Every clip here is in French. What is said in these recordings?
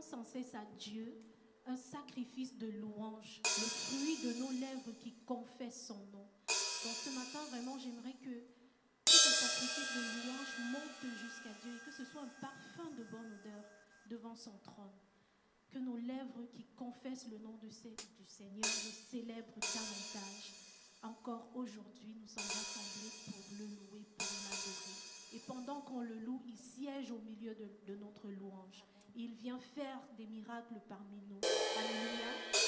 sans cesse à Dieu un sacrifice de louange, le fruit de nos lèvres qui confessent son nom. Donc ce matin, vraiment, j'aimerais que ce sacrifice de louange monte jusqu'à Dieu et que ce soit un parfum de bonne odeur devant son trône. Que nos lèvres qui confessent le nom du Seigneur le célèbrent davantage. Encore aujourd'hui, nous sommes rassemblés pour le louer, pour l'adorer. Et pendant qu'on le loue, il siège au milieu de notre louange. Il vient faire des miracles parmi nous. Alléluia.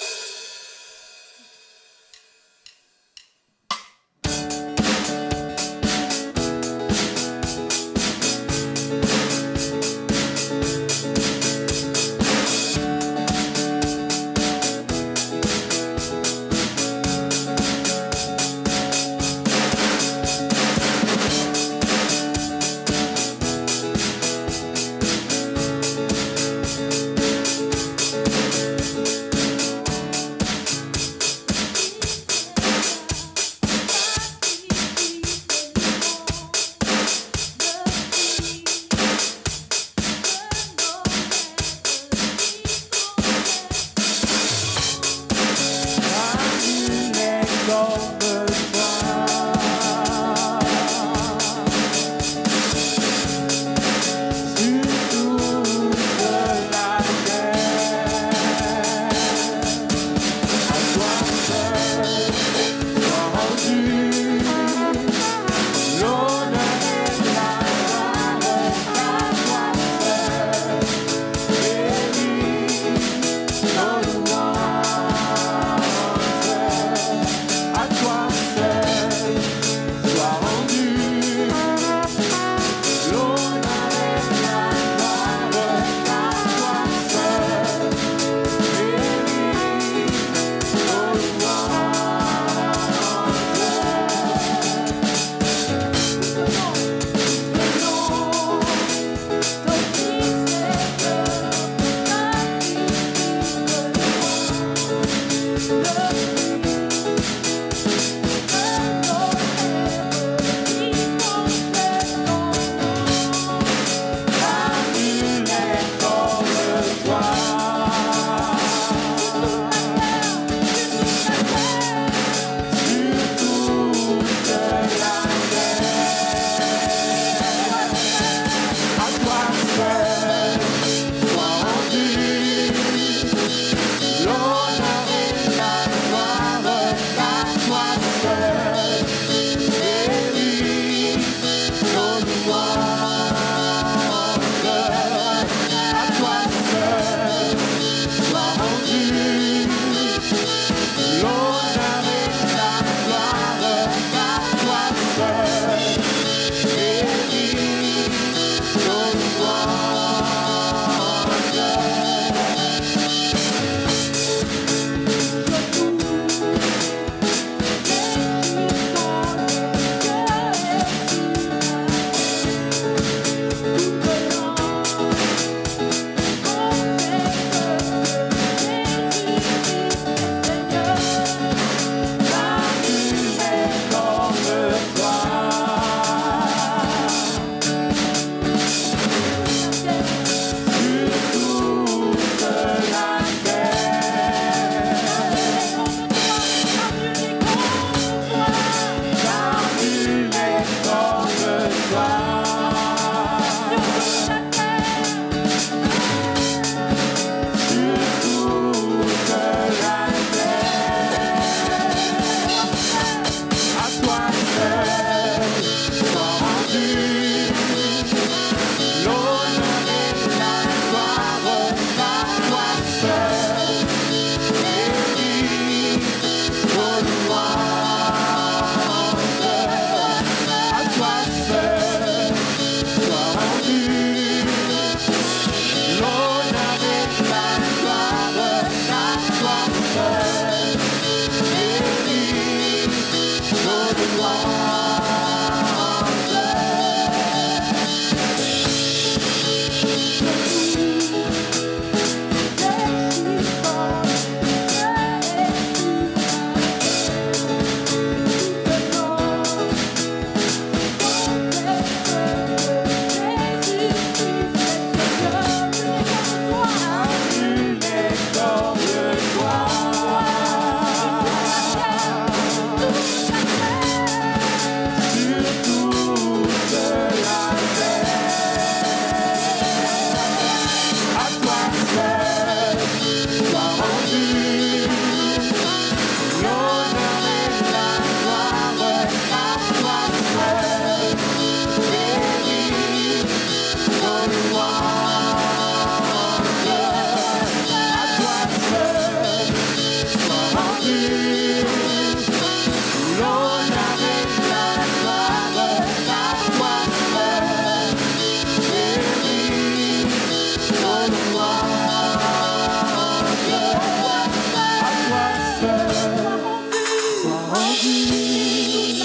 rendue.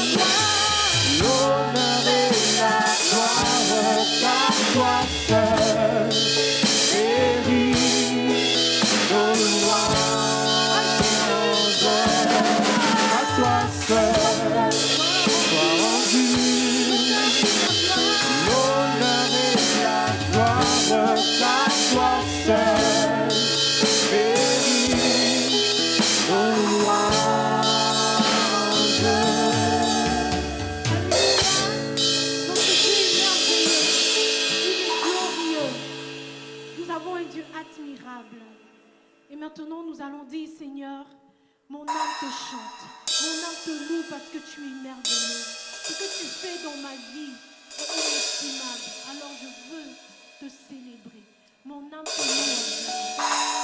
L'honneur et la gloire qu'à toi seul. Mérite nos louanges. À toi seul soit rendue. L'honneur et la gloire qu'à toi seul. Mérite nos louanges. Nous avons un Dieu admirable. Et maintenant, nous allons dire, Seigneur, mon âme te chante, mon âme te loue parce que tu es merveilleux. Ce que tu fais dans ma vie est inestimable. Alors je veux te célébrer. Mon âme te loue.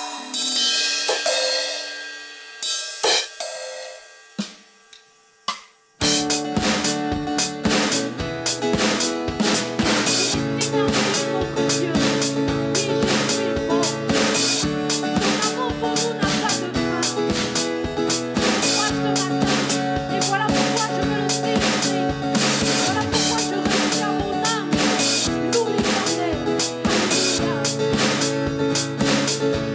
Alléluia.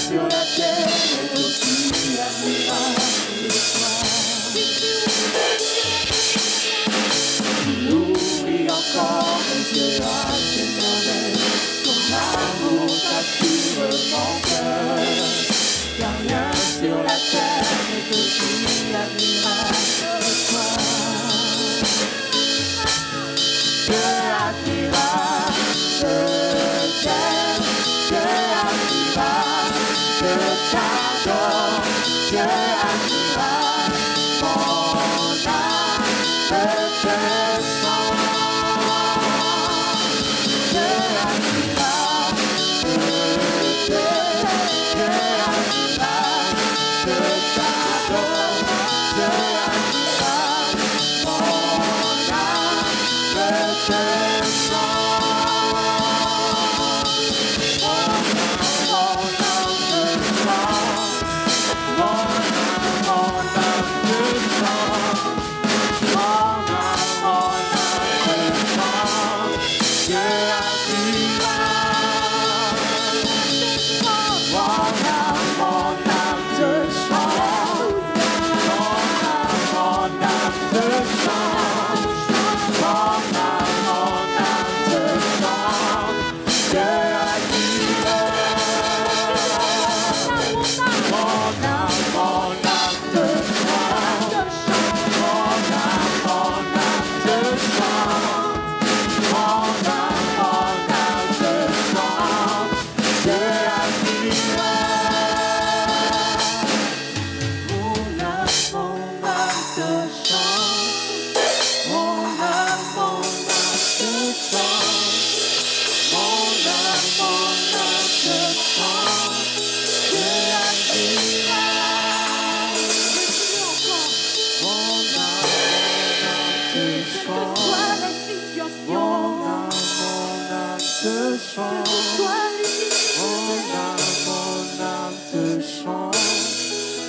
sur la terre est aussi admirable que toi. Tu nourris encore mes yeux à tes merveilles. Ton amour captive mon cœur. Car rien sur la terre n'est aussi admirable que toi. Dieu admirable, je t'aime. Dieu admirable, je t'adore. Dieu admirable, mon âme te sent.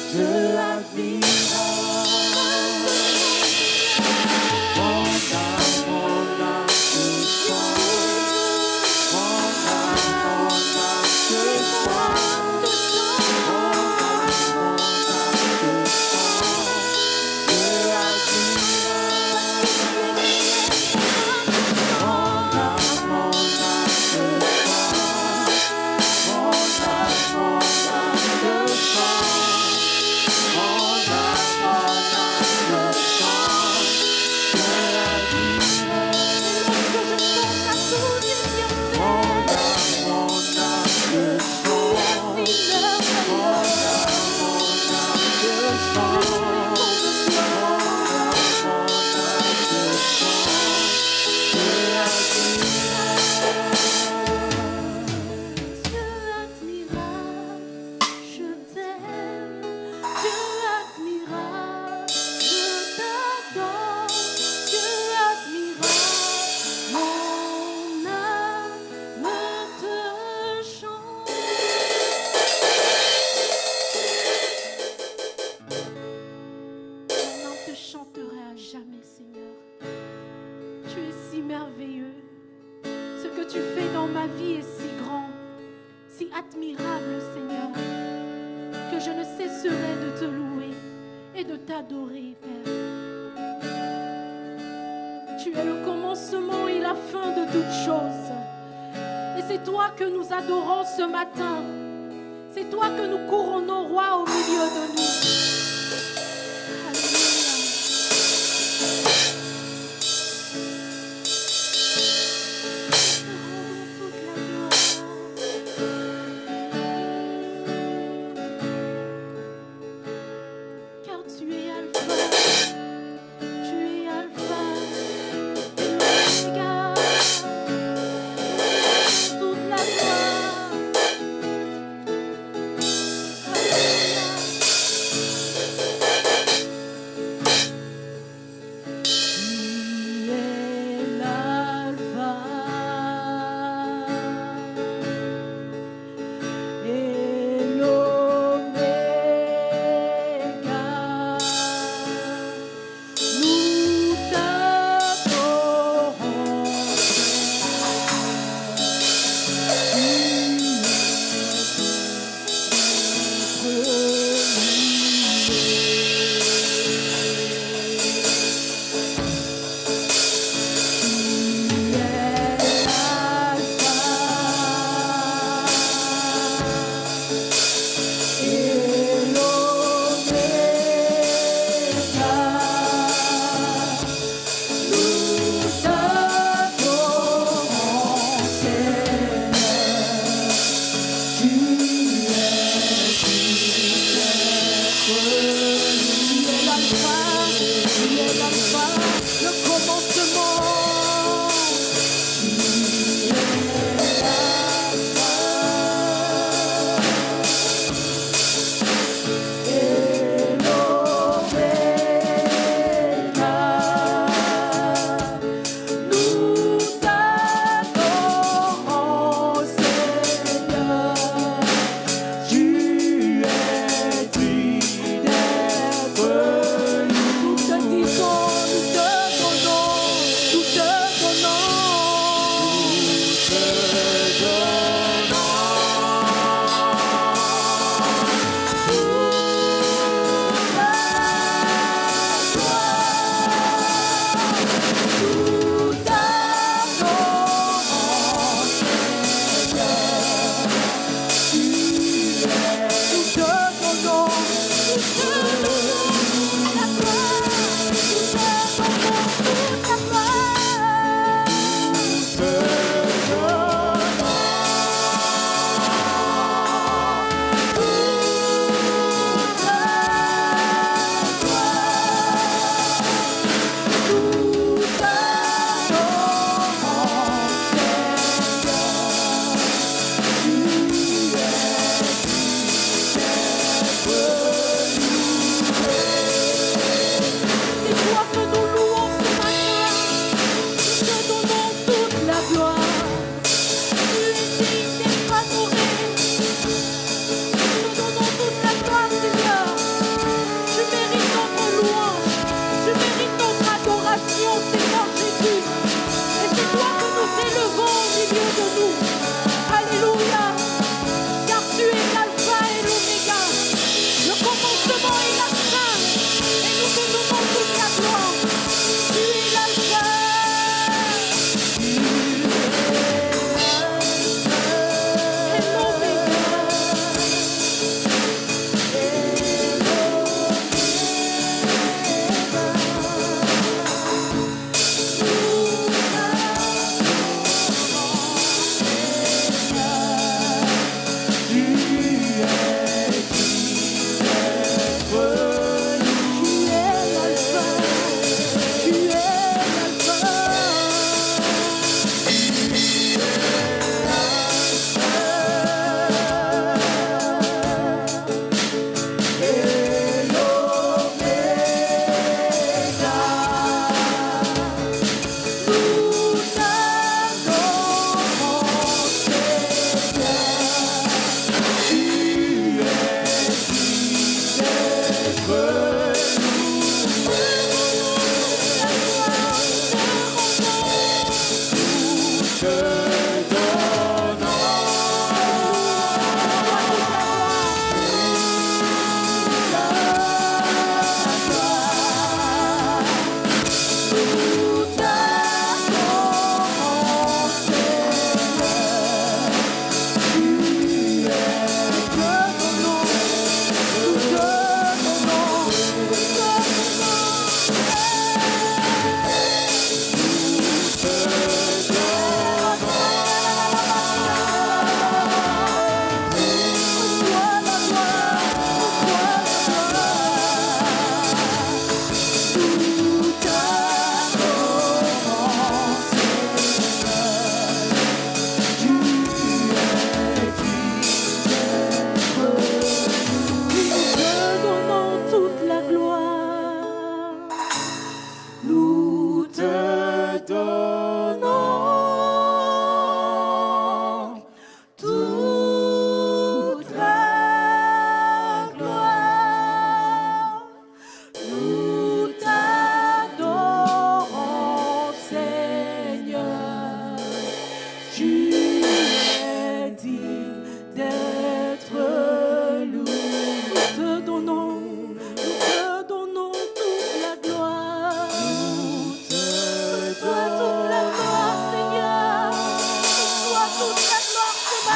Dieu admirable, je t'aime. Dieu admirable, je t'adore. Dieu admirable, mon âme te sent. Admirable, Seigneur, que je ne cesserai de te louer et de t'adorer, Père. Tu es le commencement et la fin de toutes choses. Et c'est toi que nous adorons ce matin. C'est toi que nous couronnons roi au milieu de nous. Alléluia.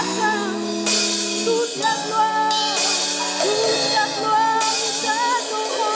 matin, toute la gloire, nous t'adorons.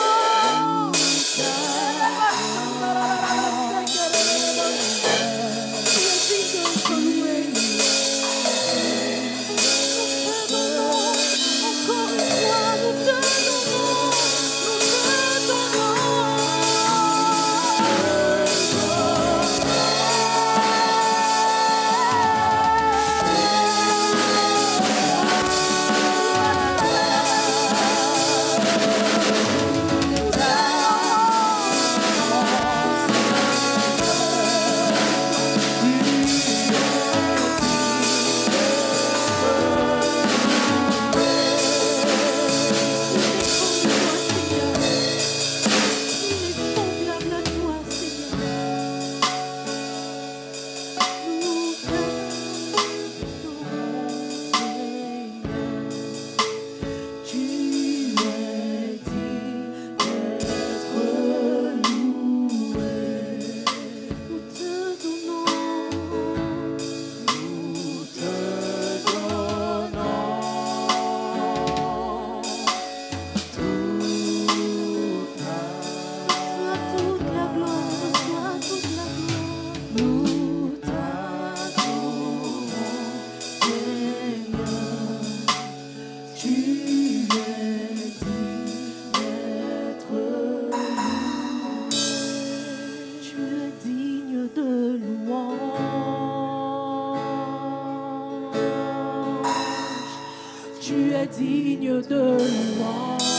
Tu es digne de louange,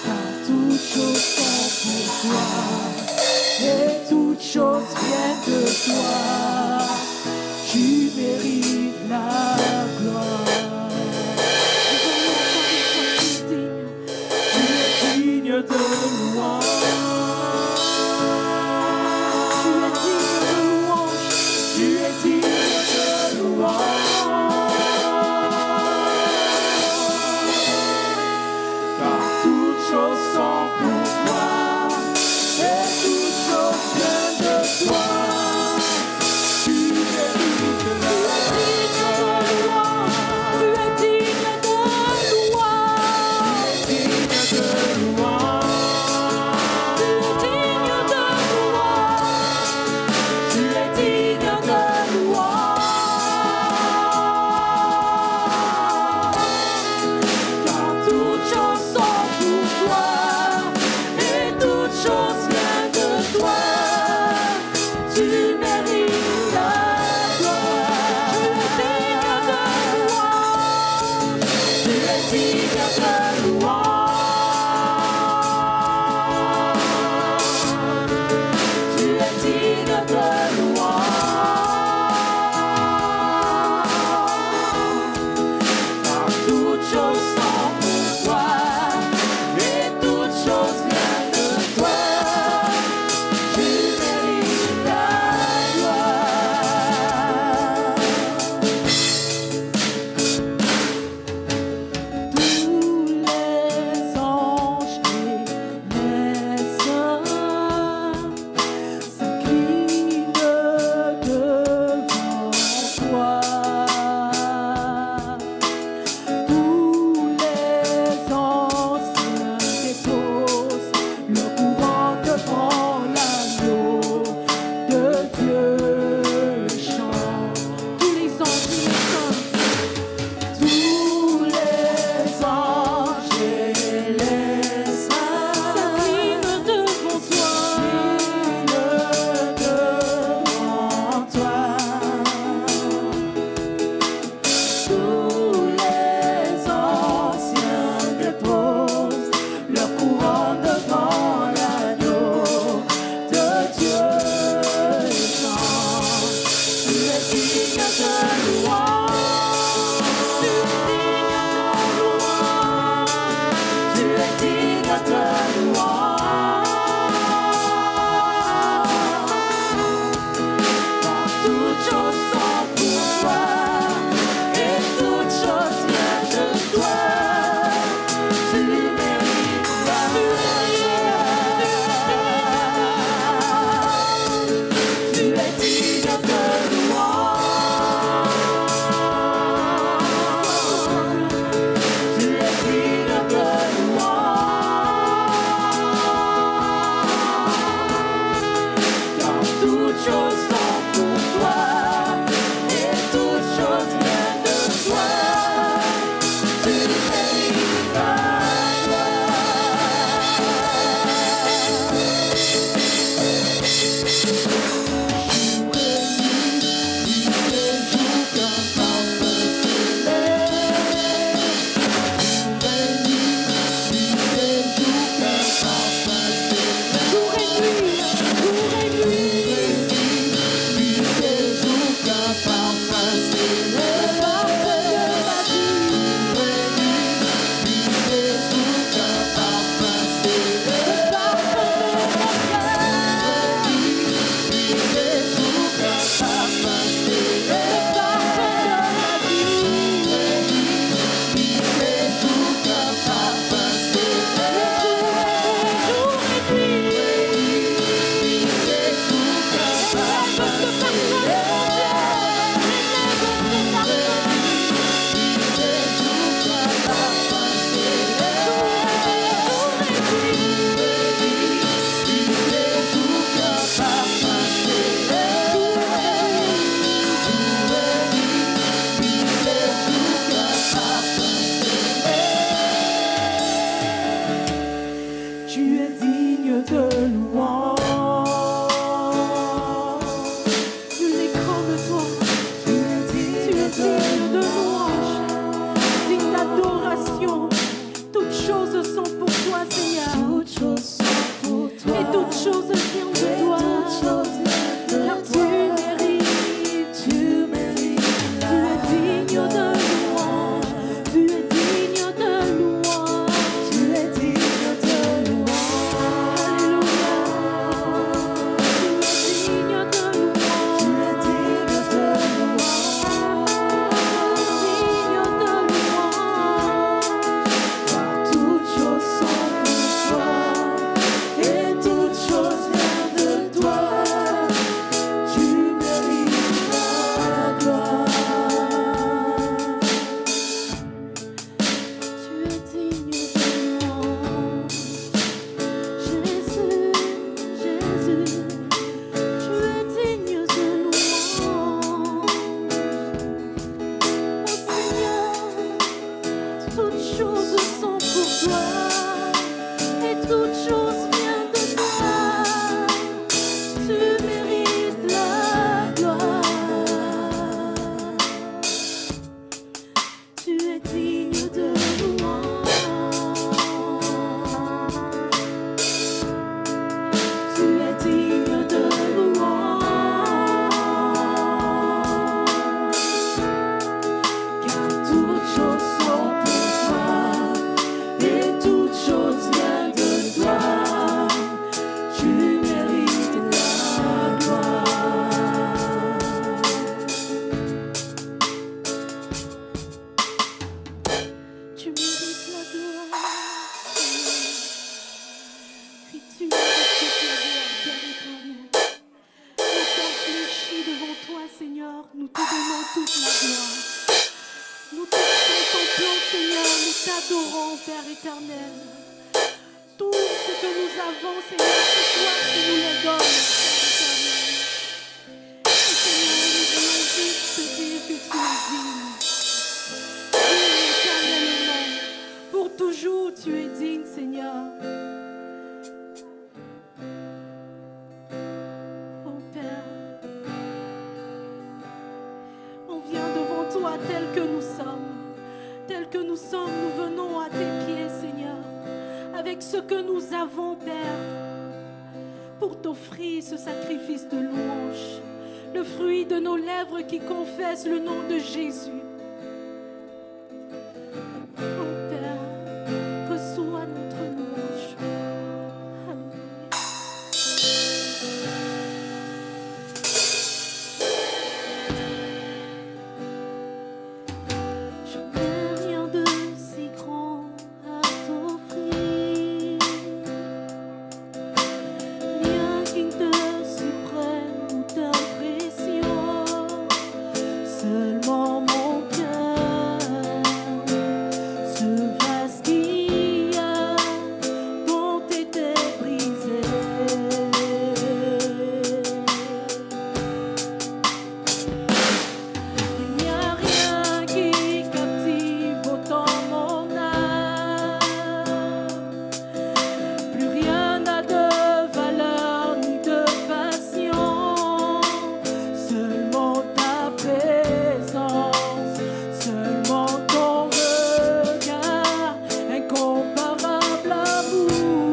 car toutes choses sont pour toi, et toutes choses viennent de toi. Tu mérites la gloire. Tu es digne de louange. Car toutes choses sont pour toi, et toutes choses viennent de toi. t'adorons, Père éternel. Tout ce que nous avons, Seigneur, c'est toi qui nous le donnes, Père éternel. Et Seigneur, nous voulons juste te dire que tu es digne. Digne éternellement. Pour toujours, tu es digne, Seigneur. Oh Père, on vient devant toi tel que nous sommes. Tel que nous sommes, nous venons à tes pieds, Seigneur, avec ce que nous avons, Père, pour t'offrir ce sacrifice de louange, le fruit de nos lèvres qui confesse le nom de Jésus. Oh Père, reçois notre louange. Alléluia. Je n'ai rien de si grand à t'offrir, rien qui te surprenne ou t'impressionne, seulement mon cœur, ce vase qui a dont était brisé. Il n'y a rien qui captive autant mon âme. Plus rien n'a de valeur ni de passion. Seulement ta présence, seulement ton regard, incomparable amour.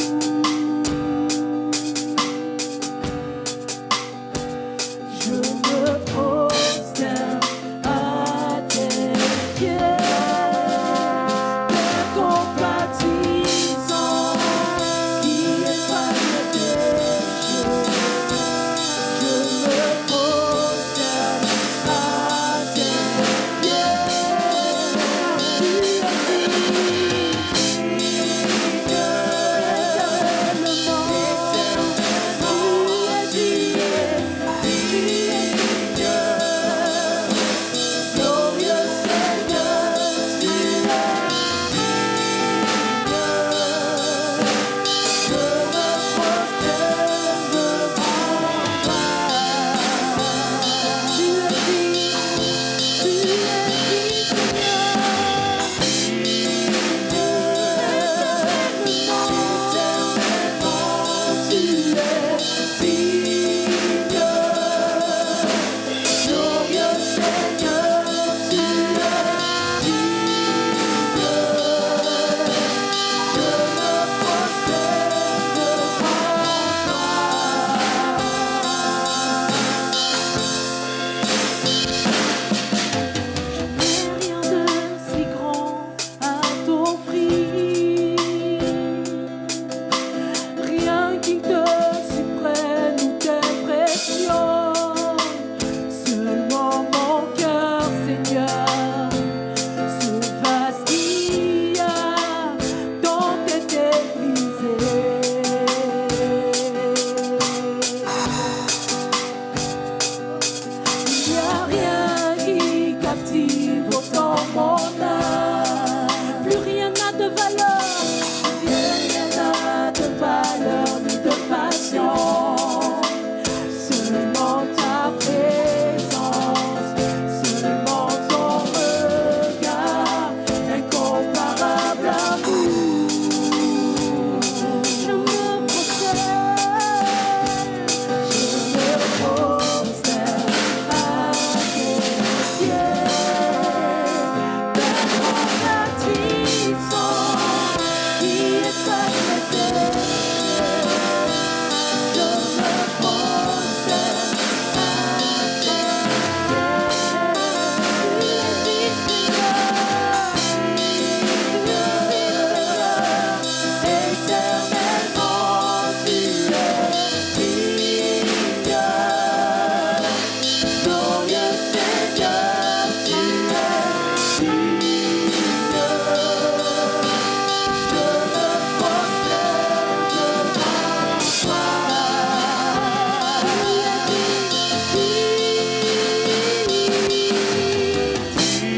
Je me prosterne à tes pieds, Père compatissant, qui efface mes péchés. Je me prosterne à tes pieds, tu es glorieux Seigneur, tu es je me prosterne devant toi. Tu es digne, Seigneur. Rien de si grand à t'offrir, rien qui te surprenne ou t'impressionne, seulement mon cœur, Seigneur, ce vase qui a tant été brisé. Il n'y a rien qui captive autant mon âme. Plus rien n'a de valeur, rien n'a de valeur ni de passion. Seulement ta présence, seulement ton regard, incomparable amour. Je me prosterne à tes pieds, Père compatissant, qui efface mes péchés. Je me prosterne à tes pieds, éternellement tu es digne. Glorieux Seigneur, tu es digne. Je me prosterne devant toi. Tu es digne,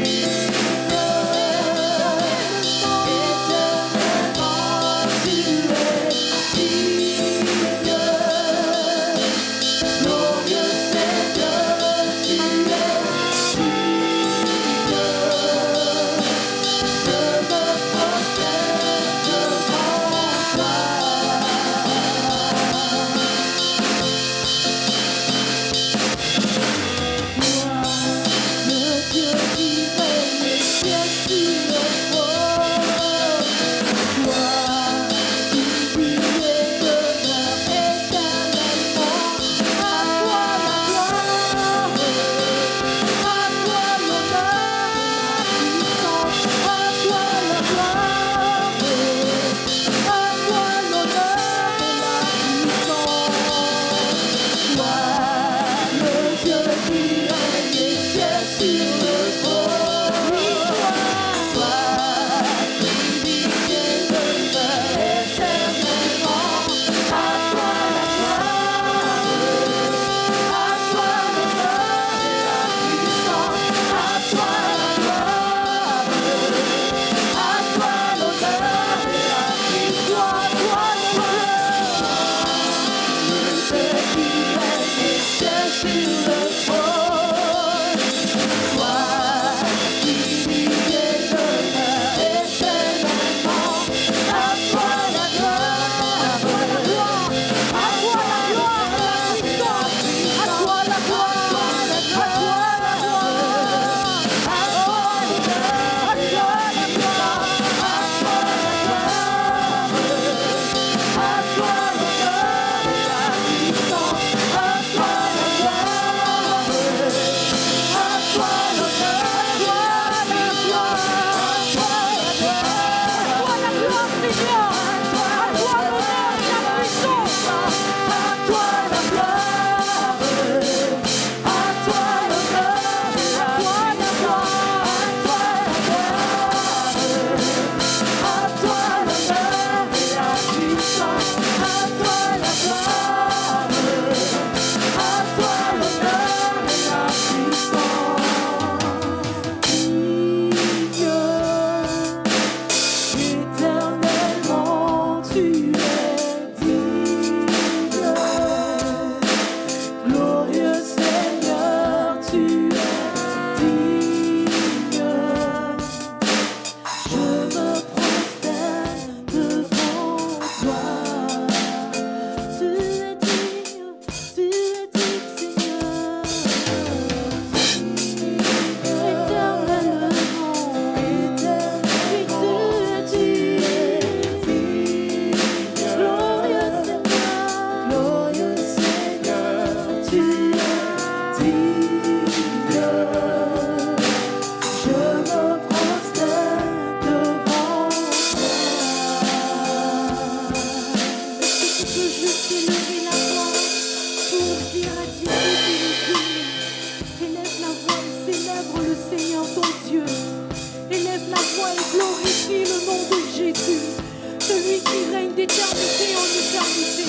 d'éternité en éternité.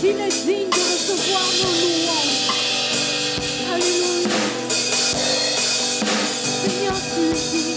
Il est digne de recevoir nos louanges. Alléluia. Seigneur, tu es digne.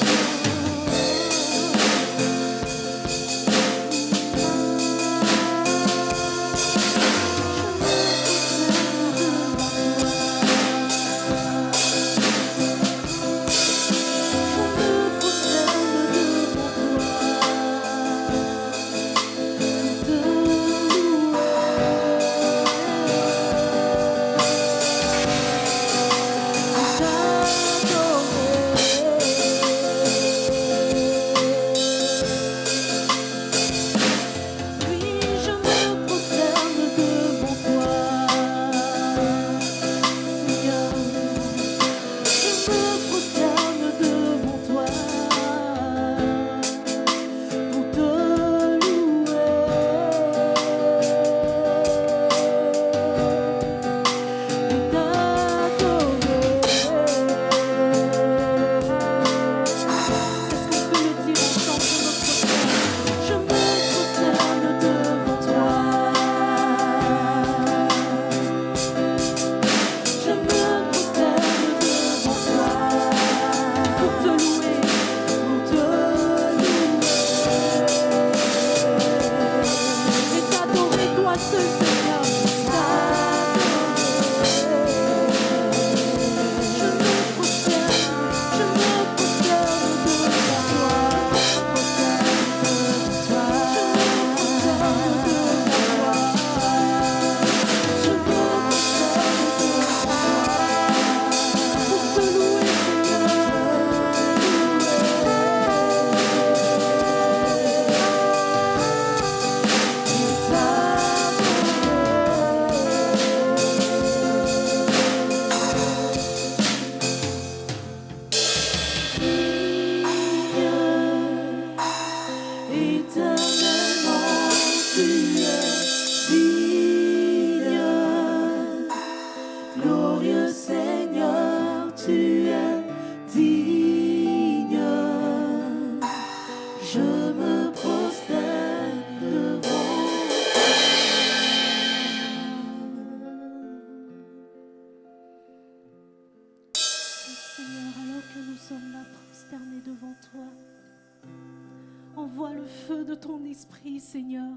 Envoie le feu de ton esprit, Seigneur,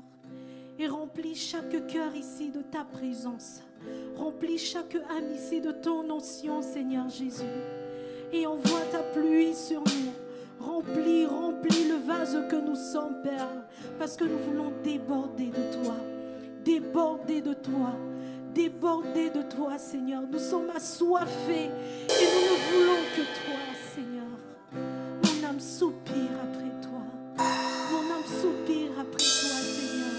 et remplis chaque cœur ici de ta présence. Remplis chaque âme ici de ton onction, Seigneur Jésus. Et envoie ta pluie sur nous. Remplis le vase que nous sommes, Père, parce que nous voulons déborder de toi. Déborder de toi. Déborder de toi, Seigneur. Nous sommes assoiffés et nous ne voulons que toi, Seigneur. Mon âme soupire après toi. Mon âme soupire après toi, Seigneur.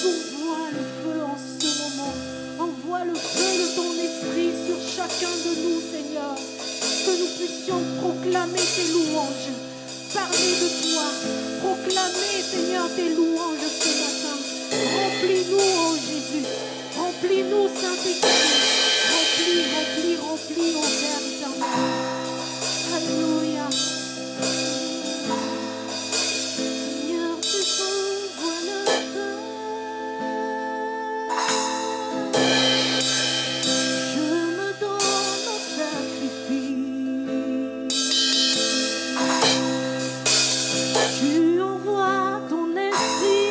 Envoie le feu en ce moment. Envoie le feu de ton esprit sur chacun de nous, Seigneur. Que nous puissions proclamer tes louanges. Parler de toi. Proclamer, Seigneur, tes louanges ce matin. Remplis-nous, oh Jésus. Remplis-nous, Saint-Esprit. Remplis, oh Père éternel. Alléluia. Seigneur, tu envoies le feu. Je me donne en sacrifice. Tu envoies ton esprit.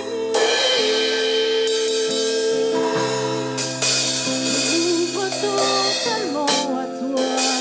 J'ouvre totalement à toi.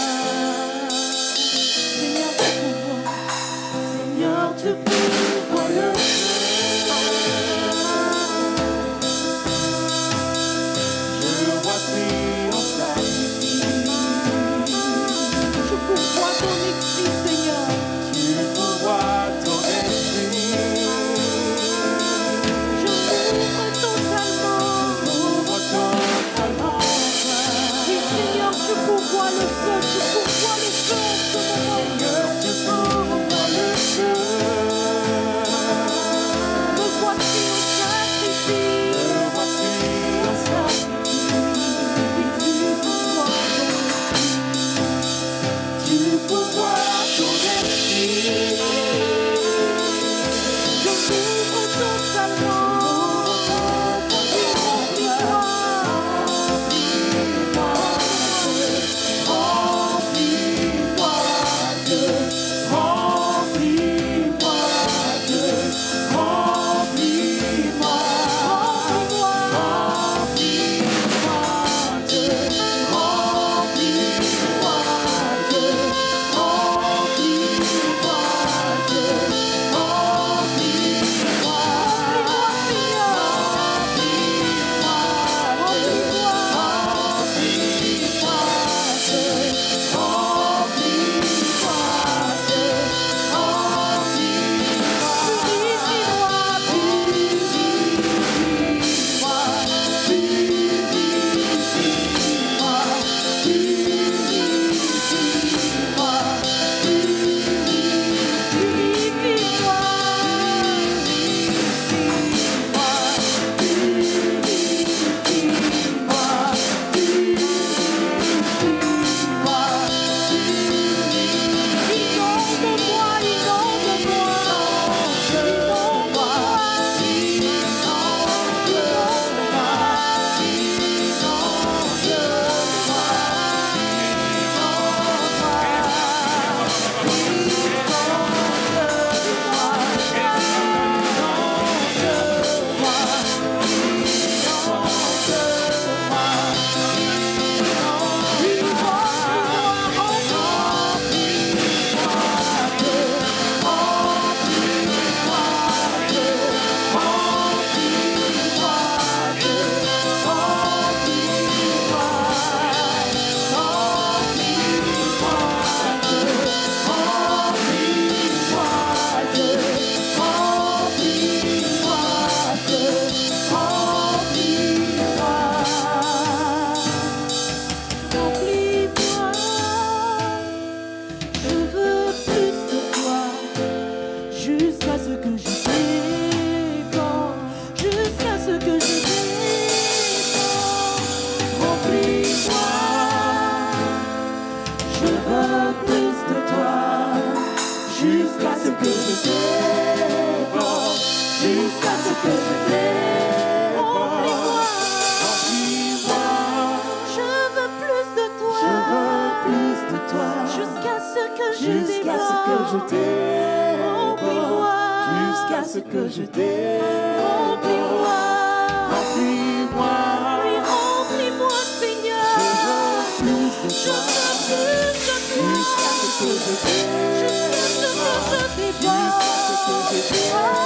Je veux plus de toi, jusqu'à ce que je déborde, jusqu'à ce que je déborde. Remplis-moi, Je veux plus de toi. je veux plus de toi, Jusqu'à ce que je jusqu'à ce que je déborde. déborde, Remplis-moi. jusqu'à ce que je déborde. Remplis-moi. Remplis-moi, Oui, remplis-moi, Seigneur. plus de Je toi, veux plus de toi. jusqu'à ce que je déborde. Jusqu'à ce que je déborde.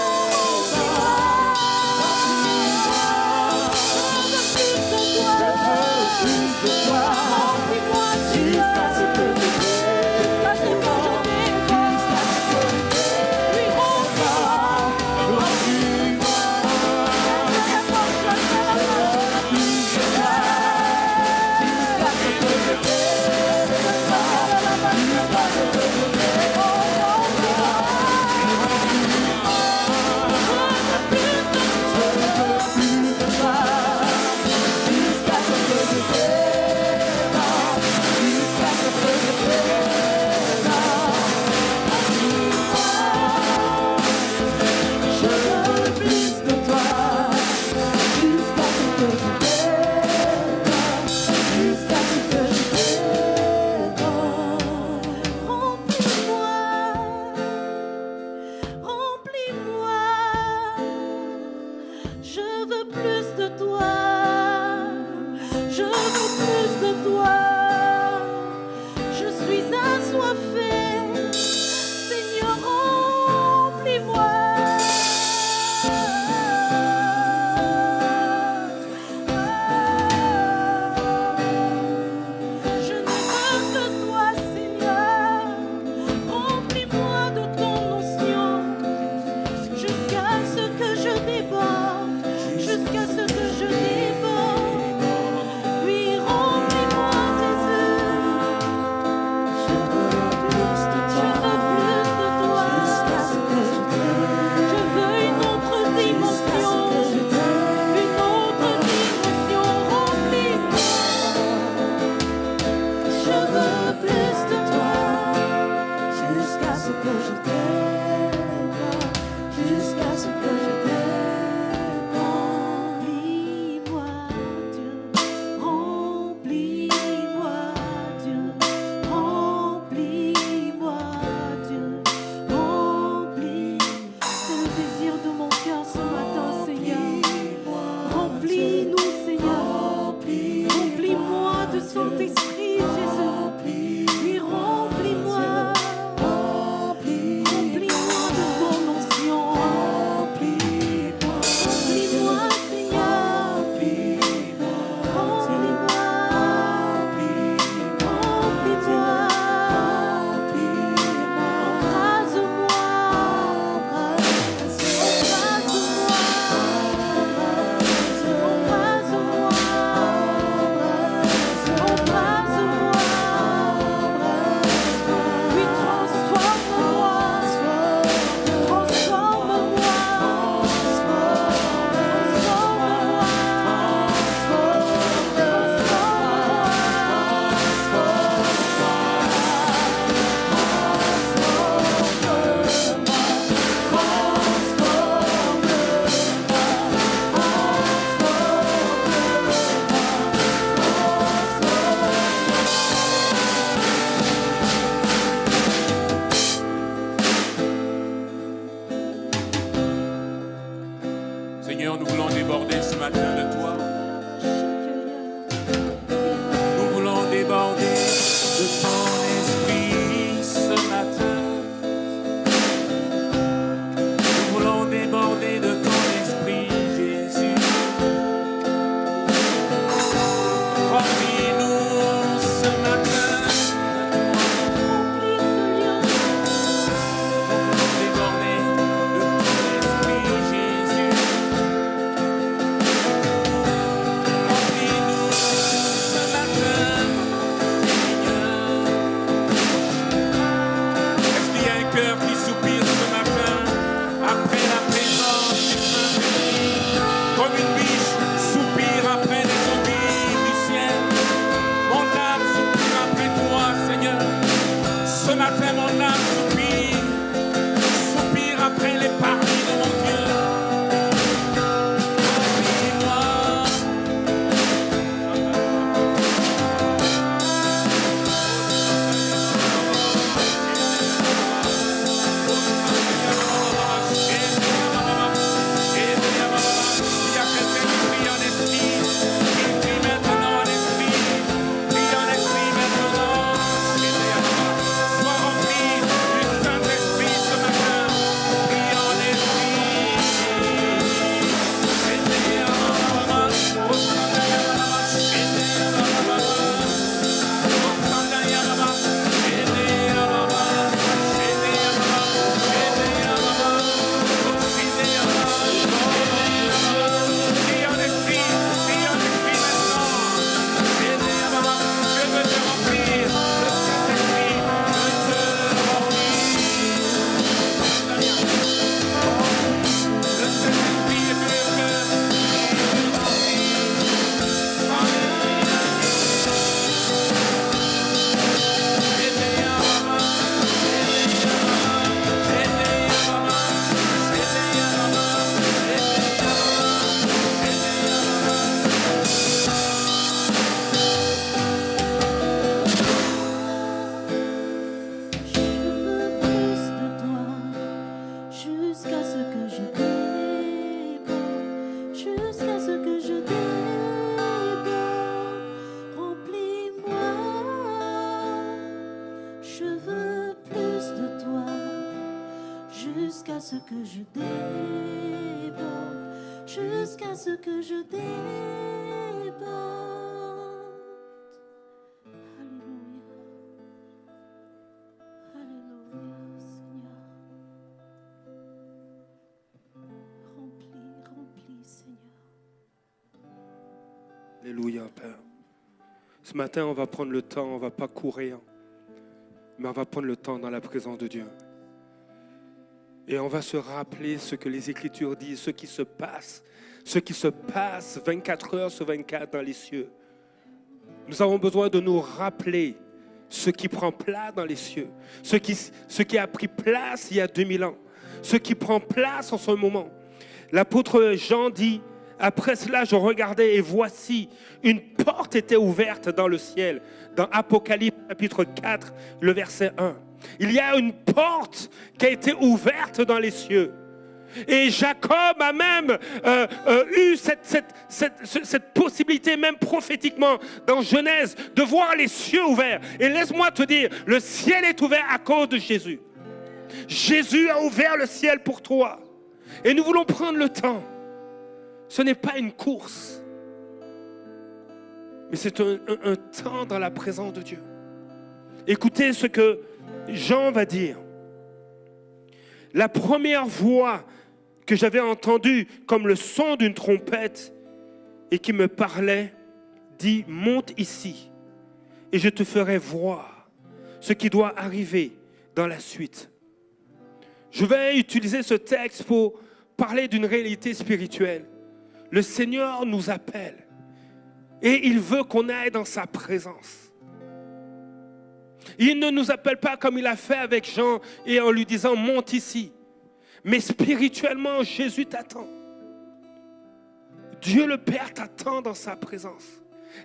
Je veux plus de toi, jusqu'à ce que je déborde, jusqu'à ce que je déborde. Alléluia, Alléluia, Seigneur. Remplis, Seigneur. Alléluia, Père. Ce matin, on va prendre le temps, on ne va pas courir, mais on va prendre le temps dans la présence de Dieu. Et on va se rappeler ce que les Écritures disent, ce qui se passe 24 heures sur 24 dans les cieux. Nous avons besoin de nous rappeler ce qui prend place dans les cieux, ce qui a pris place il y a 2000 ans, ce qui prend place en ce moment. L'apôtre Jean dit, après cela, je regardais et voici, une porte était ouverte dans le ciel. Dans Apocalypse chapitre 4, le verset 1. Il y a une porte qui a été ouverte dans les cieux. Et Jacob a même eu cette possibilité, même prophétiquement, dans Genèse, de voir les cieux ouverts. Et laisse-moi te dire, le ciel est ouvert à cause de Jésus. Jésus a ouvert le ciel pour toi. Et nous voulons prendre le temps. Ce n'est pas une course, mais c'est un temps dans la présence de Dieu. Écoutez ce que Jean va dire. La première voix que j'avais entendue comme le son d'une trompette et qui me parlait dit « Monte ici et je te ferai voir ce qui doit arriver dans la suite. » Je vais utiliser ce texte pour parler d'une réalité spirituelle. Le Seigneur nous appelle et il veut qu'on aille dans sa présence. Il ne nous appelle pas comme il a fait avec Jean et en lui disant monte ici. Mais spirituellement, Jésus t'attend. Dieu le Père t'attend dans sa présence.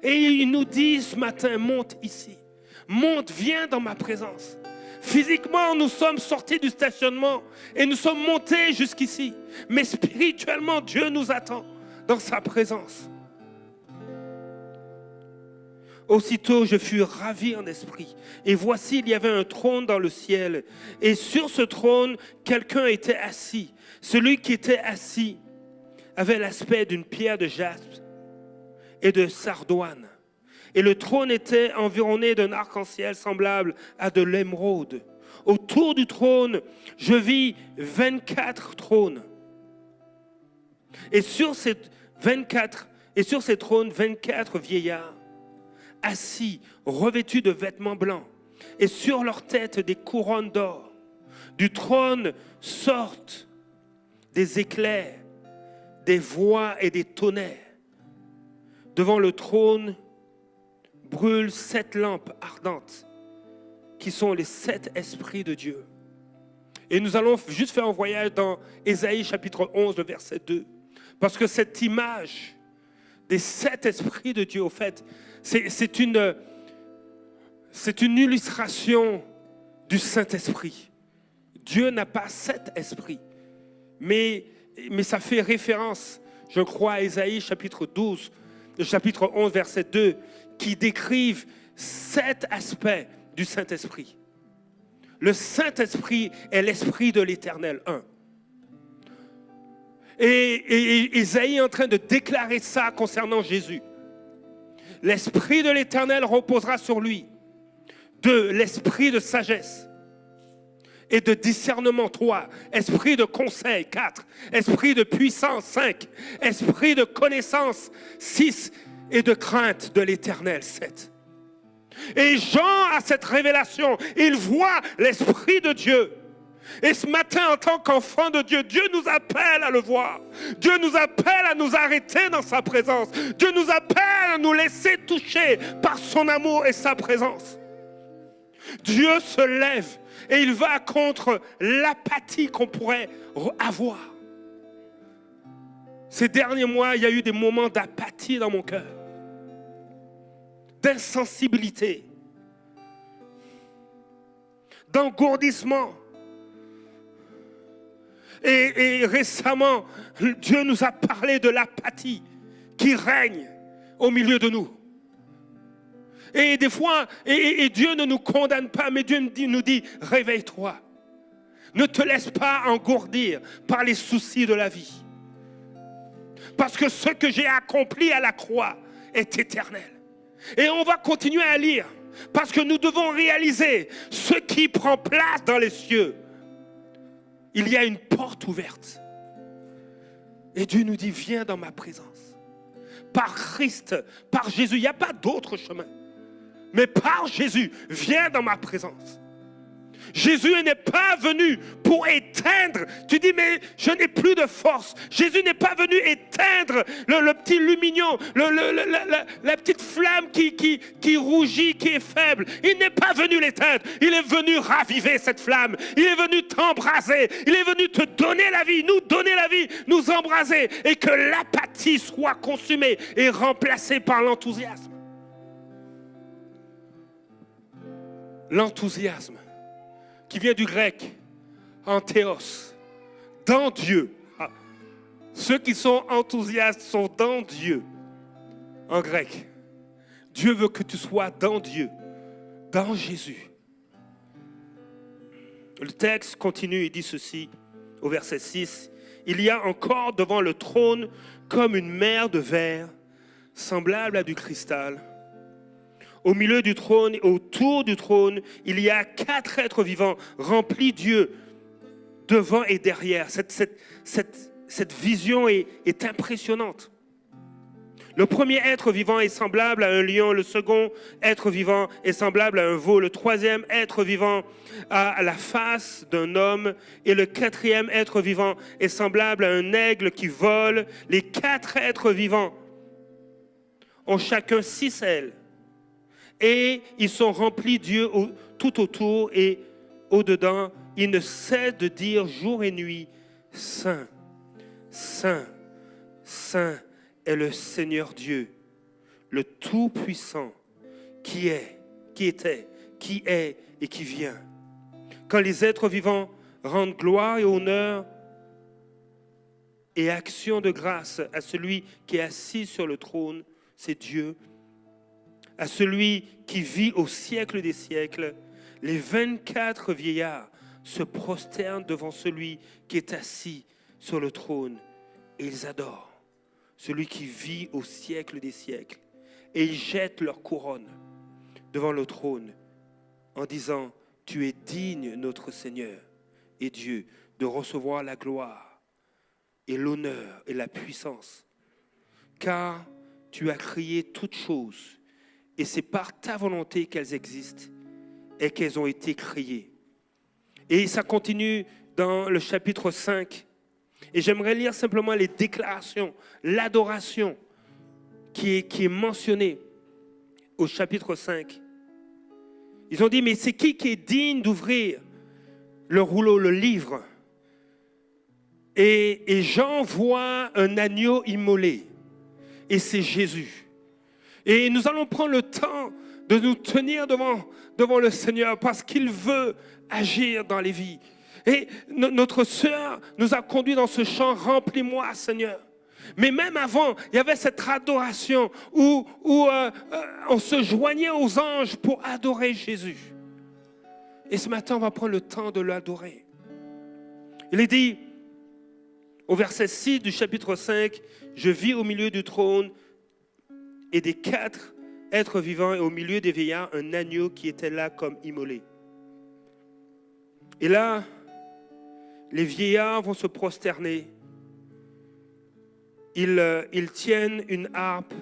Et il nous dit ce matin, monte ici. Monte, viens dans ma présence. Physiquement, nous sommes sortis du stationnement et nous sommes montés jusqu'ici. Mais spirituellement, Dieu nous attend dans sa présence. Aussitôt, je fus ravi en esprit. Et voici, il y avait un trône dans le ciel. Et sur ce trône, quelqu'un était assis. Celui qui était assis avait l'aspect d'une pierre de jaspe et de sardoine. Et le trône était environné d'un arc-en-ciel semblable à de l'émeraude. Autour du trône, je vis 24 trônes. Et sur ces trônes, 24 vieillards, assis, revêtus de vêtements blancs, et sur leurs têtes des couronnes d'or. Du trône sortent des éclairs, des voix et des tonnerres. Devant le trône brûlent 7 lampes ardentes, qui sont les 7 esprits de Dieu. Et nous allons juste faire un voyage dans Ésaïe chapitre 11, le verset 2. Parce que cette image des 7 esprits de Dieu, au fait, c'est une illustration du Saint-Esprit. Dieu n'a pas 7 esprits, mais ça fait référence, je crois, à Ésaïe chapitre 11, verset 2, qui décrivent 7 aspects du Saint-Esprit. Le Saint-Esprit est l'Esprit de l'Éternel, 1. Et Ésaïe est en train de déclarer ça concernant Jésus. L'Esprit de l'Éternel reposera sur lui. 2, l'Esprit de sagesse et de discernement. 3, Esprit de conseil. 4, Esprit de puissance. 5, Esprit de connaissance. 6, et de crainte de l'Éternel. 7. Et Jean a cette révélation. Il voit l'Esprit de Dieu. Et ce matin, en tant qu'enfant de Dieu, Dieu nous appelle à le voir. Dieu nous appelle à nous arrêter dans sa présence. Dieu nous appelle à nous laisser toucher par son amour et sa présence. Dieu se lève et il va contre l'apathie qu'on pourrait avoir. Ces derniers mois, il y a eu des moments d'apathie dans mon cœur, d'insensibilité, d'engourdissement. Et récemment, Dieu nous a parlé de l'apathie qui règne au milieu de nous. Et des fois, et Dieu ne nous condamne pas, mais Dieu nous dit, réveille-toi. Ne te laisse pas engourdir par les soucis de la vie. Parce que ce que j'ai accompli à la croix est éternel. Et on va continuer à lire. Parce que nous devons réaliser ce qui prend place dans les cieux. Il y a une porte ouverte. Et Dieu nous dit, viens dans ma présence. Par Christ, par Jésus, il n'y a pas d'autre chemin. Mais par Jésus, viens dans ma présence. Jésus n'est pas venu pour éteindre. Tu dis, mais je n'ai plus de force. Jésus n'est pas venu éteindre le petit lumignon, la petite flamme qui rougit, qui est faible. Il n'est pas venu l'éteindre. Il est venu raviver cette flamme. Il est venu t'embraser. Il est venu te donner la vie, nous embraser. Et que l'apathie soit consumée et remplacée par l'enthousiasme. L'enthousiasme qui vient du grec, anthéos, dans Dieu. Ah. Ceux qui sont enthousiastes sont dans Dieu, en grec. Dieu veut que tu sois dans Dieu, dans Jésus. Le texte continue et dit ceci, au verset 6. Il y a encore devant le trône comme une mer de verre, semblable à du cristal. Au milieu du trône, autour du trône, il y a 4 êtres vivants remplis Dieu devant et derrière. Cette vision est impressionnante. Le premier être vivant est semblable à un lion, le second être vivant est semblable à un veau, le troisième être vivant a la face d'un homme et le quatrième être vivant est semblable à un aigle qui vole. Les 4 êtres vivants ont chacun 6 ailes. Et ils sont remplis Dieu tout autour et au-dedans. Ils ne cessent de dire jour et nuit, Saint, Saint, Saint est le Seigneur Dieu, le Tout-Puissant, qui était, qui est et qui vient. Quand les êtres vivants rendent gloire et honneur et action de grâce à celui qui est assis sur le trône, c'est Dieu, à celui qui vit au siècle des siècles, les 24 vieillards se prosternent devant celui qui est assis sur le trône et ils adorent celui qui vit au siècle des siècles. Et ils jettent leur couronne devant le trône en disant, tu es digne, notre Seigneur et Dieu, de recevoir la gloire et l'honneur et la puissance, car tu as créé toutes choses. Et c'est par ta volonté qu'elles existent et qu'elles ont été créées. Et ça continue dans le chapitre 5. Et j'aimerais lire simplement les déclarations, l'adoration qui est mentionnée au chapitre 5. Ils ont dit, mais c'est qui est digne d'ouvrir le rouleau, le livre? Et Jean voit un agneau immolé. Et c'est Jésus. Et nous allons prendre le temps de nous tenir devant le Seigneur parce qu'il veut agir dans les vies. Et notre sœur nous a conduits dans ce chant, remplis-moi Seigneur. Mais même avant, il y avait cette adoration où on se joignait aux anges pour adorer Jésus. Et ce matin, on va prendre le temps de l'adorer. Il est dit au verset 6 du chapitre 5, je vis au milieu du trône et des 4 êtres vivants et au milieu des vieillards, un agneau qui était là comme immolé. Et là, les vieillards vont se prosterner. Ils tiennent une harpe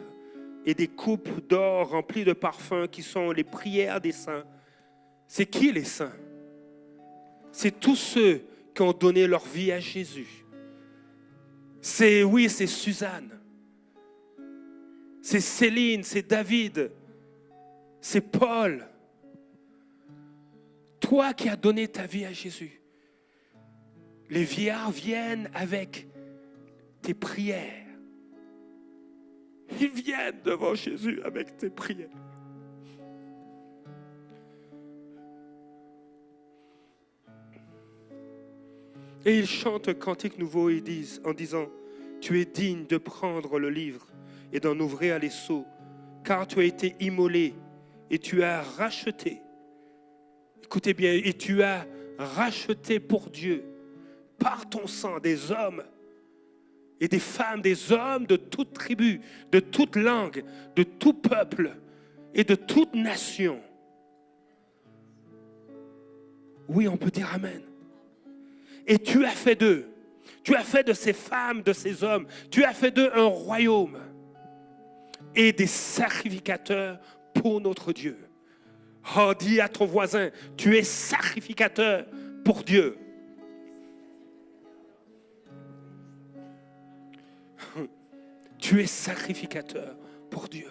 et des coupes d'or remplies de parfums qui sont les prières des saints. C'est qui les saints? C'est tous ceux qui ont donné leur vie à Jésus. C'est Suzanne. C'est Céline, c'est David, c'est Paul. Toi qui as donné ta vie à Jésus. Les vieillards viennent avec tes prières. Ils viennent devant Jésus avec tes prières. Et ils chantent un cantique nouveau et disent, en disant, tu es digne de prendre le livre et d'en ouvrir les sceaux, car tu as été immolé et tu as racheté. Écoutez bien, et tu as racheté pour Dieu, par ton sang, des hommes et des femmes, des hommes de toute tribu, de toute langue, de tout peuple et de toute nation. Oui, on peut dire Amen. Et tu as fait d'eux, tu as fait de ces femmes, de ces hommes, tu as fait d'eux un royaume et des sacrificateurs pour notre Dieu. Oh, dis à ton voisin, tu es sacrificateur pour Dieu. Tu es sacrificateur pour Dieu.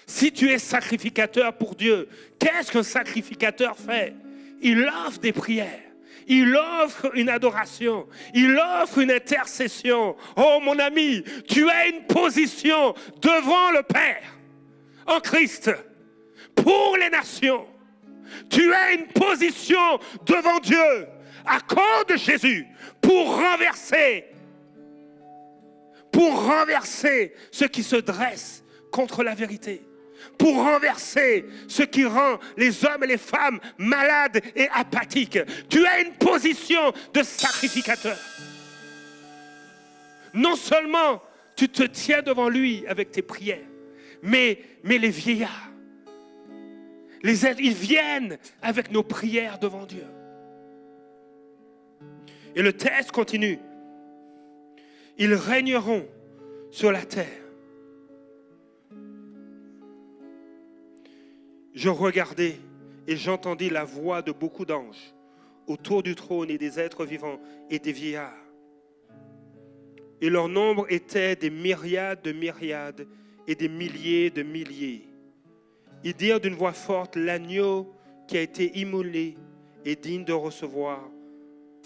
Si tu es sacrificateur pour Dieu, qu'est-ce qu'un sacrificateur fait? Il offre des prières. Il offre une adoration. Il offre une intercession. Oh mon ami, tu as une position devant le Père en Christ pour les nations. Tu as une position devant Dieu à cause de Jésus pour renverser ce qui se dresse contre la vérité. Pour renverser ce qui rend les hommes et les femmes malades et apathiques. Tu as une position de sacrificateur. Non seulement tu te tiens devant lui avec tes prières, mais les vieillards, ils viennent avec nos prières devant Dieu. Et le texte continue. Ils régneront sur la terre. Je regardai et j'entendis la voix de beaucoup d'anges autour du trône et des êtres vivants et des vieillards. Et leur nombre était des myriades de myriades et des milliers de milliers. Ils dirent d'une voix forte, l'agneau qui a été immolé est digne de recevoir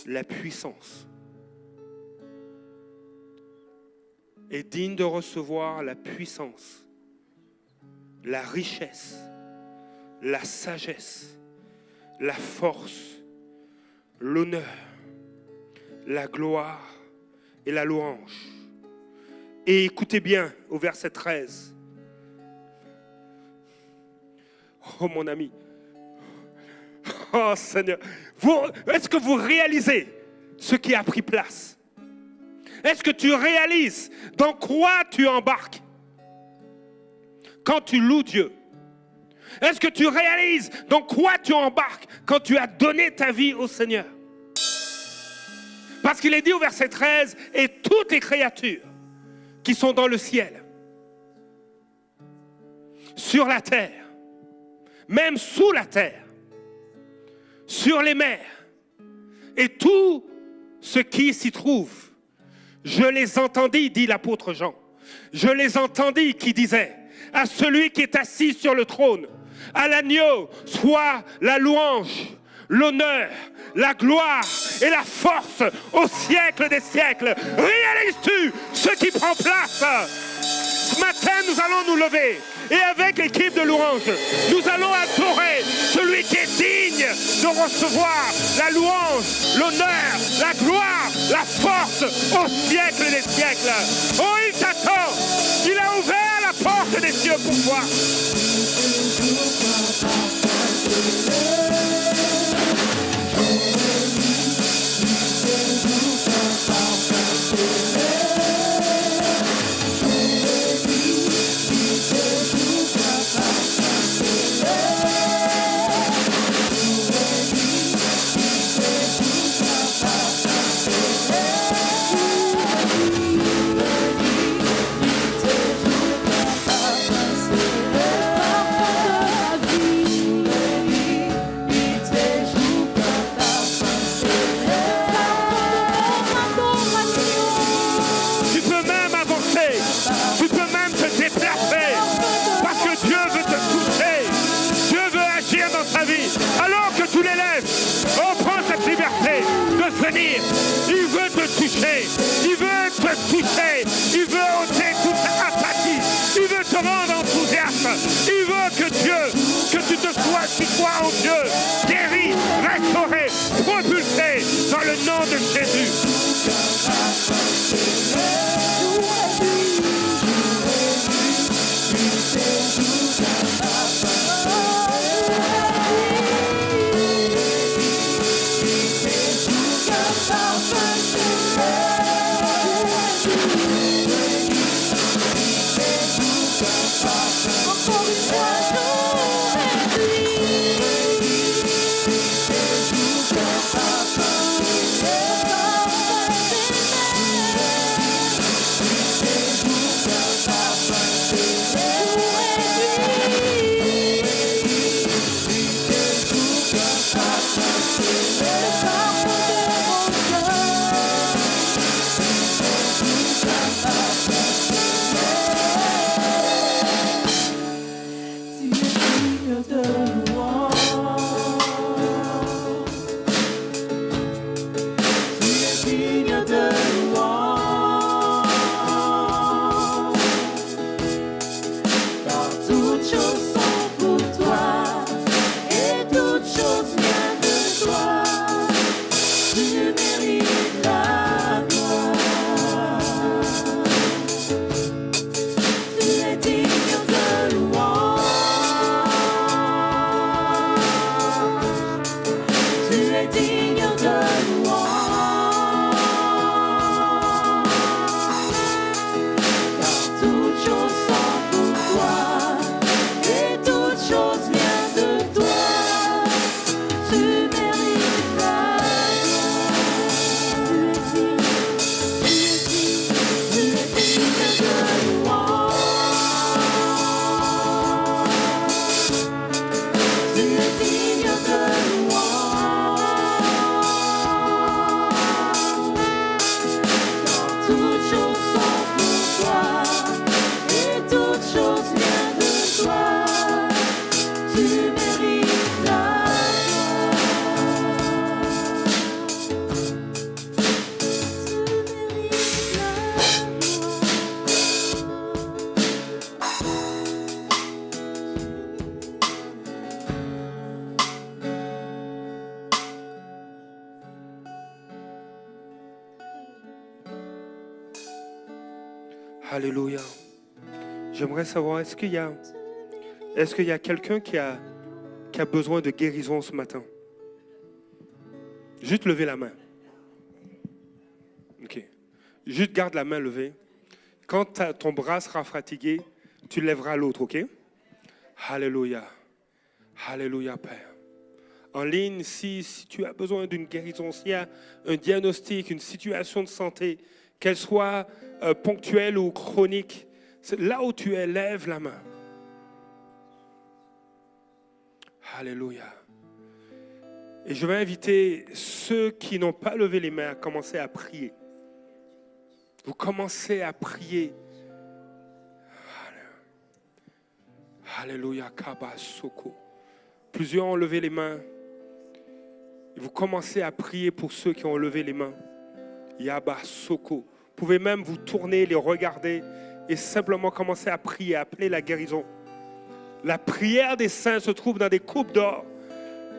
la puissance. Est digne de recevoir la puissance, la richesse, la sagesse, la force, l'honneur, la gloire et la louange. Et écoutez bien au verset 13. Oh mon ami, oh Seigneur, est-ce que vous réalisez ce qui a pris place? Est-ce que tu réalises dans quoi tu embarques quand tu loues Dieu? Est-ce que tu réalises dans quoi tu embarques quand tu as donné ta vie au Seigneur? Parce qu'il est dit au verset 13, et toutes les créatures qui sont dans le ciel, sur la terre, même sous la terre, sur les mers, et tout ce qui s'y trouve, je les entendis, dit l'apôtre Jean, je les entendis qui disaient, à celui qui est assis sur le trône, à l'agneau, soit la louange, l'honneur, la gloire et la force au siècle des siècles. Réalises-tu ce qui prend place? Ce matin, nous allons nous lever et avec l'équipe de louange, nous allons adorer celui qui est digne de recevoir la louange, l'honneur, la gloire, la force au siècle des siècles. Oh, il t'attend. Il a ouvert la porte des cieux pour toi. digne de louange. Car toutes choses sont pour toi, et toutes choses viennent de toi. Tu mérites la gloire. Tu es digne de louange. Tu es digne de louange. Toutes choses sont pour toi, et toutes choses viennent de toi. Tu mérites la Alléluia. J'aimerais savoir, est-ce qu'il y a quelqu'un qui a besoin de guérison ce matin? Juste lever la main. Ok. Juste garde la main levée. Quand ton bras sera fatigué, tu lèveras l'autre, ok? Alléluia. Alléluia, Père. En ligne, si tu as besoin d'une guérison, s'il y a un diagnostic, une situation de santé, qu'elle soit ponctuelle ou chronique, là où tu es, lève la main. Alléluia. Et je vais inviter ceux qui n'ont pas levé les mains à commencer à prier. Vous commencez à prier. Alléluia. Kabasoko. Plusieurs ont levé les mains. Et vous commencez à prier pour ceux qui ont levé les mains. Yabasoko. Vous pouvez même vous tourner, les regarder et simplement commencer à prier, à appeler la guérison. La prière des saints se trouve dans des coupes d'or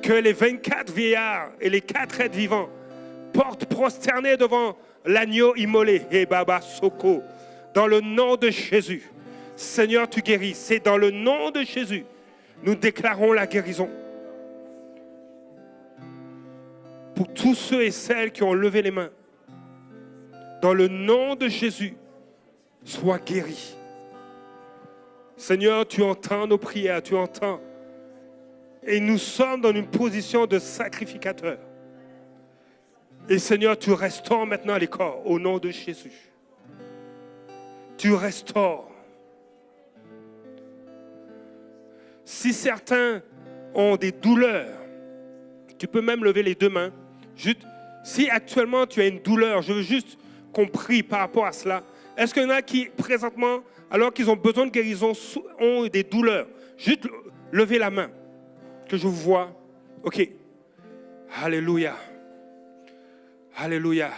que les 24 vieillards et les 4 êtres vivants portent prosternés devant l'agneau immolé. Et Baba Soko, dans le nom de Jésus, Seigneur, tu guéris. C'est dans le nom de Jésus, nous déclarons la guérison. Pour tous ceux et celles qui ont levé les mains, dans le nom de Jésus, sois guéri. Seigneur, tu entends nos prières, tu entends. Et nous sommes dans une position de sacrificateur. Et Seigneur, tu restaures maintenant les corps au nom de Jésus. Tu restaures. Si certains ont des douleurs, tu peux même lever les deux mains. Juste, si actuellement tu as une douleur, je veux juste qu'on prie par rapport à cela. Est-ce qu'il y en a qui, présentement, alors qu'ils ont besoin de guérison, ont des douleurs? Juste levez la main, que je vous vois. OK. Alléluia. Alléluia.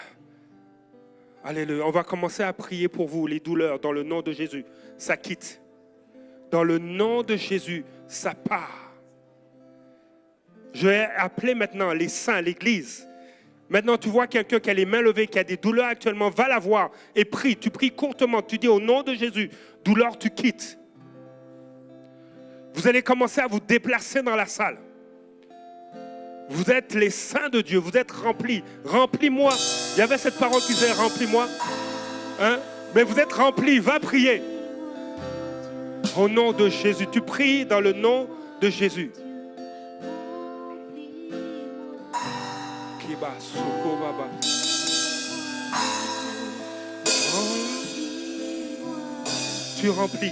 Alléluia. On va commencer à prier pour vous, les douleurs, dans le nom de Jésus. Ça quitte. Dans le nom de Jésus, ça part. Je vais appeler maintenant les saints, l'Église. Maintenant, tu vois quelqu'un qui a les mains levées, qui a des douleurs actuellement, va la voir et prie. Tu pries courtement, tu dis au nom de Jésus, douleur, tu quittes. Vous allez commencer à vous déplacer dans la salle. Vous êtes les saints de Dieu, vous êtes remplis. Remplis-moi. Il y avait cette parole qui disait remplis-moi. Hein? Mais vous êtes remplis, va prier. Au nom de Jésus, tu pries dans le nom de Jésus. Tu remplis.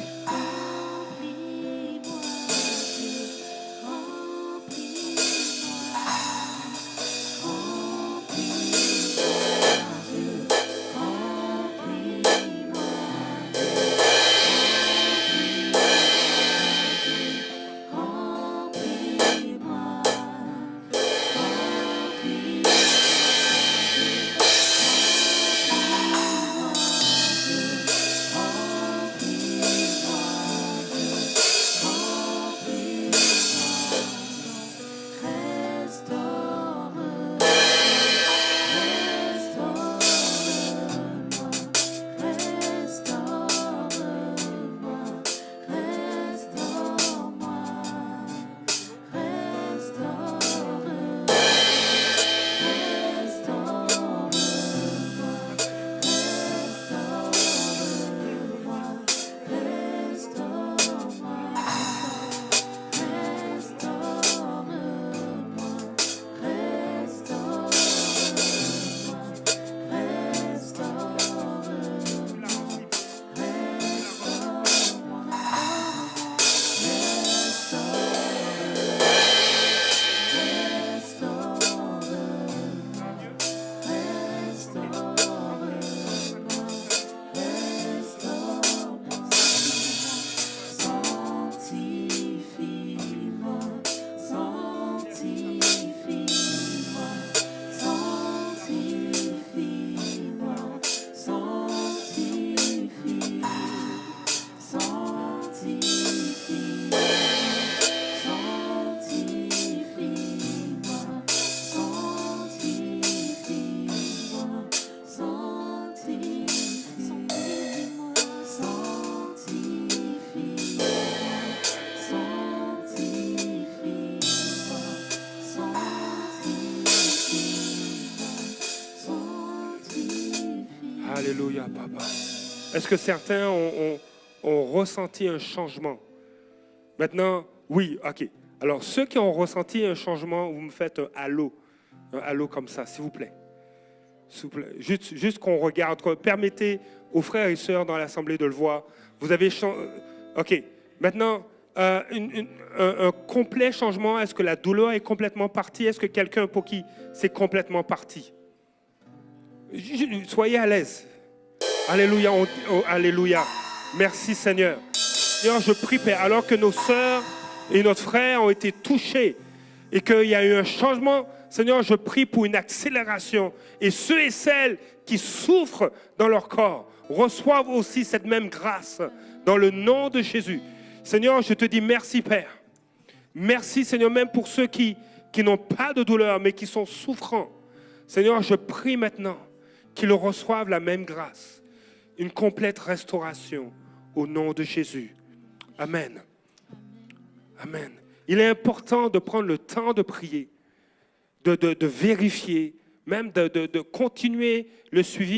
Alléluia, papa. Est-ce que certains ont ressenti un changement? Maintenant, oui, ok. Alors, ceux qui ont ressenti un changement, vous me faites un halo comme ça, s'il vous plaît. S'il vous plaît. Juste qu'on regarde. Permettez aux frères et sœurs dans l'assemblée de le voir. Vous avez ok. Maintenant, un complet changement. Est-ce que la douleur est complètement partie? Est-ce que quelqu'un pour qui c'est complètement parti? Soyez à l'aise. Alléluia. Alléluia. Merci Seigneur. Seigneur, je prie, Père, alors que nos sœurs et notre frère ont été touchés et qu'il y a eu un changement, Seigneur, je prie pour une accélération. Et ceux et celles qui souffrent dans leur corps reçoivent aussi cette même grâce dans le nom de Jésus. Seigneur, je te dis merci, Père. Merci, Seigneur, même pour ceux qui n'ont pas de douleur, mais qui sont souffrants. Seigneur, je prie maintenant qu'ils reçoivent la même grâce, une complète restauration au nom de Jésus. Amen. Amen. Il est important de prendre le temps de prier, de vérifier, même de continuer le suivi.